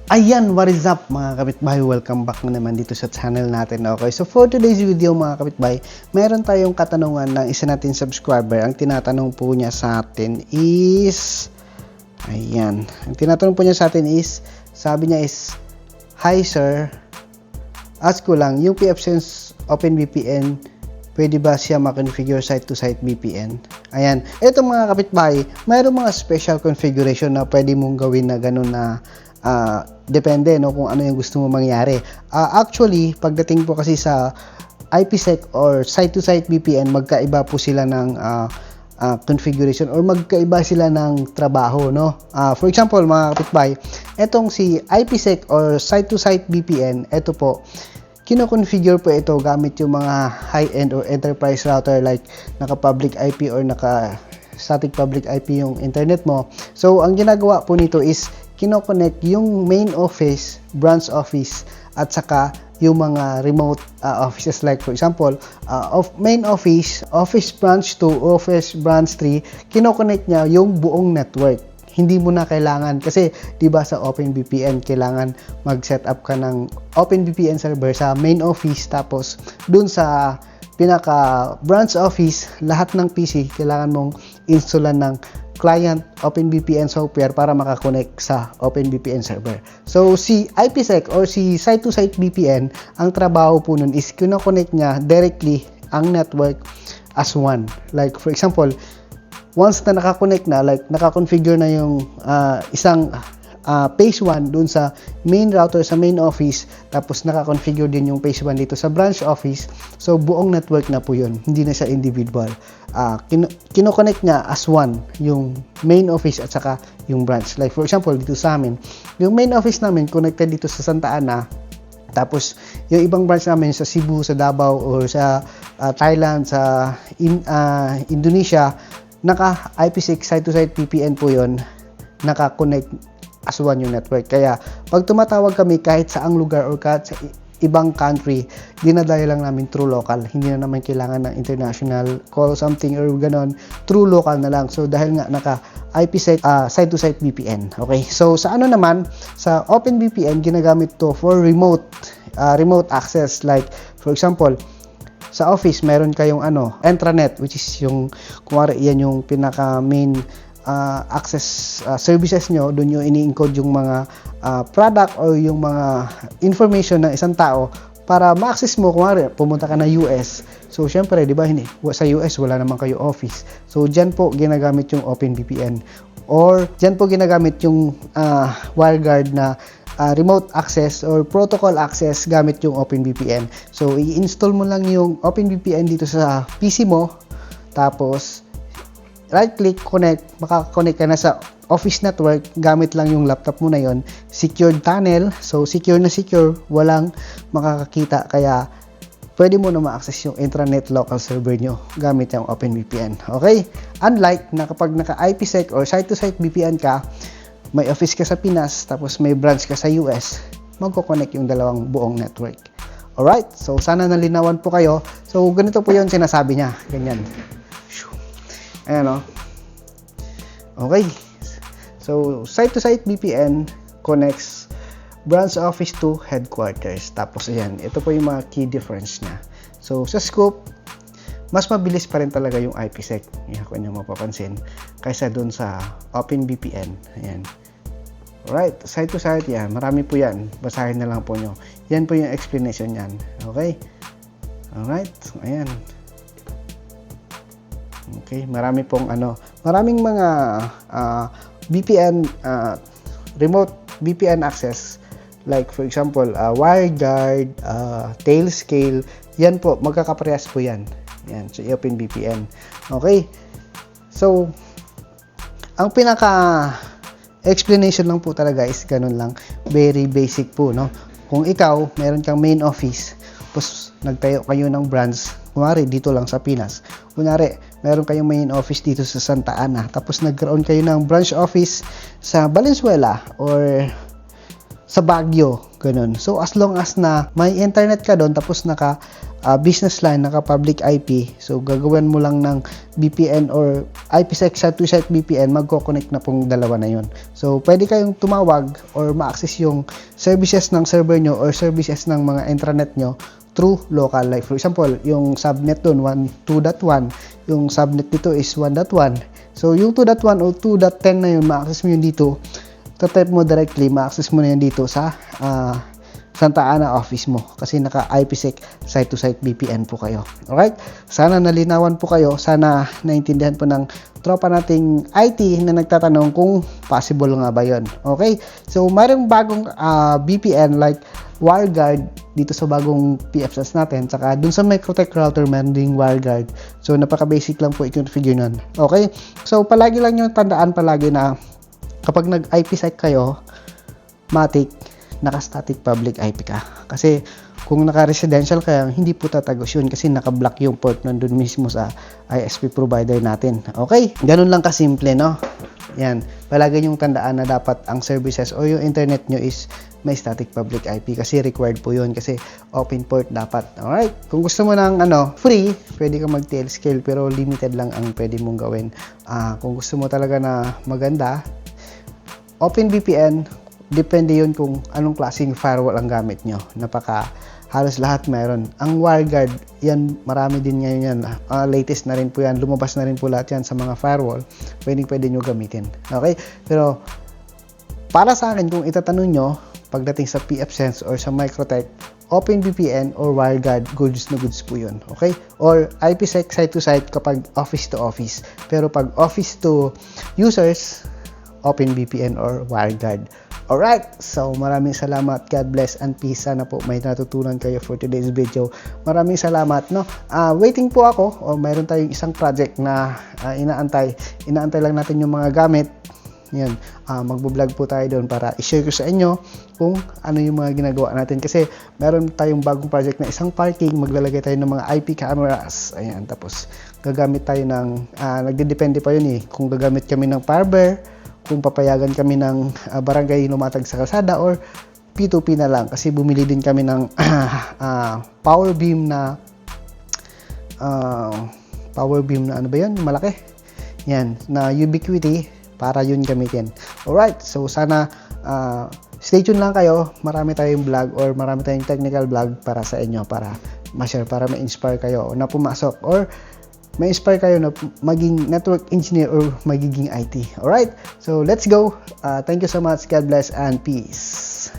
Ayan, what is up mga kapitbahay? Welcome back na naman dito sa channel natin. Okay, so for today's video mga kapitbahay, meron tayong katanungan ng isa natin subscriber. Ang tinatanong po niya sa atin is, ayan, ang tinatanong po niya sa atin is, sabi niya is, "Hi sir, ask ko lang, yung PFSense OpenVPN, pwede ba siya ma-configure site-to-site VPN?" Ayan, eto mga kapitbahay, mayroong mga special configuration na pwede mong gawin na ganun na depende no kung ano yung gusto mo mangyari. Actually, pagdating po kasi sa IPsec or site-to-site VPN, magkaiba po sila ng configuration or magkaiba sila ng trabaho, no? For example, mga kapitbahay, etong si IPsec or site-to-site VPN, eto po, kino-configure po ito gamit yung mga high-end or enterprise router like naka-public IP or naka-static public IP yung internet mo. So, ang ginagawa po nito is kino-connect yung main office, branch office, at saka yung mga remote offices like for example, main office, office branch 2, office branch 3, kino-connect niya yung buong network. Hindi mo na kailangan kasi 'di ba sa OpenVPN kailangan mag-set up ka ng OpenVPN server sa main office, tapos dun sa pinaka branch office, lahat ng PC kailangan mong installan ng client OpenVPN software para makakonect sa OpenVPN server. So, si IPsec or si site-to-site VPN, ang trabaho po nun is kino-connect niya directly ang network as one. Like, for example, once na nakakonect na, like, nakakonfigure na yung isang phase 1 dun sa main router sa main office, tapos nakakonfigure din yung phase 1 dito sa branch office, so buong network na po yun, hindi na siya individual. Kino-connect niya as one yung main office at saka yung branch. Like for example, dito sa amin, yung main office namin connected dito sa Santa Ana, tapos yung ibang branch namin sa Cebu, sa Davao, or sa Thailand, sa Indonesia, naka IPsec site-to-site VPN po yun, naka-connect as one yung network. Kaya pag tumatawag kami kahit saang lugar or kahit sa ibang country, dinadaya lang namin through local. Hindi na naman kailangan ng international call something or ganon, through local na lang. So dahil nga naka IPsec site-to-site VPN. Okay, so sa ano naman, sa OpenVPN, ginagamit to for remote access. Like for example, sa office meron kayong intranet, which is yung kumare yan yung pinaka main access services nyo. Doon nyo ini-encode yung mga product or yung mga information ng isang tao para ma-access mo. Kung pumunta ka na US, so syempre di ba sa US wala naman kayo office, so dyan po ginagamit yung OpenVPN, or dyan po ginagamit yung WireGuard na remote access or protocol access gamit yung OpenVPN. So i-install mo lang yung OpenVPN dito sa PC mo, tapos right click, connect, makaka-connect ka na sa office network gamit lang yung laptop mo na yon. Secured tunnel, so secure na secure, walang makakakita, kaya pwede mo na ma-access yung intranet local server nyo gamit yung OpenVPN. Okay? Unlike na kapag naka IPsec or site-to-site VPN ka, may office ka sa Pinas, tapos may branch ka sa US, magko-connect yung dalawang buong network. Alright? So sana nalinawan po kayo. So ganito po yung sinasabi niya. Ganyan. Ayan o. Okay. So, site-to-site VPN connects branch office to headquarters. Tapos, ayan. Ito po yung mga key difference niya. So, sa scope, mas mabilis pa rin talaga yung IPsec. Yan, kung nyo mapapansin. Kaysa dun sa OpenVPN. Ayan. Alright. Site-to-site, yan. Marami po yan. Basahin na lang po nyo. Yan po yung explanation yan. Okay? Alright. Ayan. Okay, maraming mga VPN, remote VPN access, like for example, WireGuard, Tailscale, yan po, magkakaparehas po yan. Yan, so OpenVPN. Okay, so, ang pinaka explanation lang po talaga is ganun lang, very basic po, no? Kung ikaw, meron kang main office, tapos nagtayo kayo ng branch, kunwari dito lang sa Pinas, kunwari meron kayong main office dito sa Santa Ana, tapos nagkaroon kayo ng branch office sa Valenzuela or sa Baguio, ganun. So as long as na may internet ka doon, tapos naka business line, naka-public IP. So, gagawin mo lang ng VPN or IPsec site-to-site VPN, magko-connect na pong dalawa na yun. So, pwede kayong tumawag or ma-access yung services ng server nyo or services ng mga intranet nyo through local. Like, for example, yung subnet dun, 2.1, yung subnet dito is 1.1. So, yung 2.1 o 2.10 na yun, ma-access mo yun dito. Type mo directly, ma-access mo na yun dito sa Santa Ana office mo kasi naka IPsec site-to-site VPN po kayo. Alright? Sana nalinawan po kayo. Sana naintindihan po ng tropa nating IT na nagtatanong kung possible nga ba yun. Okay? So, mayroong bagong VPN like WireGuard dito sa bagong PFSS natin. Saka dun sa Microtech router, meron ding WireGuard. So, napaka-basic lang po i-configure nun. Okay? So, palagi lang yung tandaan palagi na kapag nag-IPsec kayo, matik, naka-static public IP ka. Kasi kung naka-residential ka, hindi po tatagos yun kasi naka-block yung port nandun mismo sa ISP provider natin. Okay? Ganun lang kasimple, no? Yan. Palagi yung tandaan na dapat ang services o yung internet nyo is may static public IP kasi required po yun kasi open port dapat. Alright? Kung gusto mo ng free, pwede ka mag-tail-scale pero limited lang ang pwede mong gawin. Kung gusto mo talaga na maganda, OpenVPN, depende yun kung anong klaseng firewall ang gamit nyo. Halos lahat meron. Ang WireGuard, yan, marami din ngayon yan. Latest na rin po yan. Lumabas na rin po lahat yan sa mga firewall. Pwede nyo gamitin. Okay? Pero, para sa akin, kung itatanong nyo, pagdating sa pfSense or sa Microtech, OpenVPN or WireGuard, goods na goods po yun. Okay? Or IPsec site-to-site kapag office to office. Pero pag office to users, OpenVPN or WireGuard. Alright, so maraming salamat. God bless and peace. Sana po may natutunan kayo for today's video. Maraming salamat, no? Waiting po ako o mayroon tayong isang project na inaantay. Inaantay lang natin yung mga gamit. Yan, magbo-vlog po tayo doon para i-share ko sa inyo kung ano yung mga ginagawa natin. Kasi meron tayong bagong project na isang parking. Maglalagay tayo ng mga IP cameras. Ayan, tapos gagamit tayo ng, nagdedepende pa yun kung gagamit kami ng fiber, kung papayagan kami ng barangay lumatag sa kalsada or P2P na lang kasi bumili din kami ng power beam na ano ba yun? Malaki. Yan, na Ubiquiti para yun gamitin. Alright, so sana stay tuned lang kayo. Marami tayong vlog or marami tayong technical vlog para sa inyo para ma-share, para ma-inspire kayo na pumasok or ma-inspire kayo na maging network engineer or magiging IT. Alright? So, let's go. Thank you so much. God bless and peace.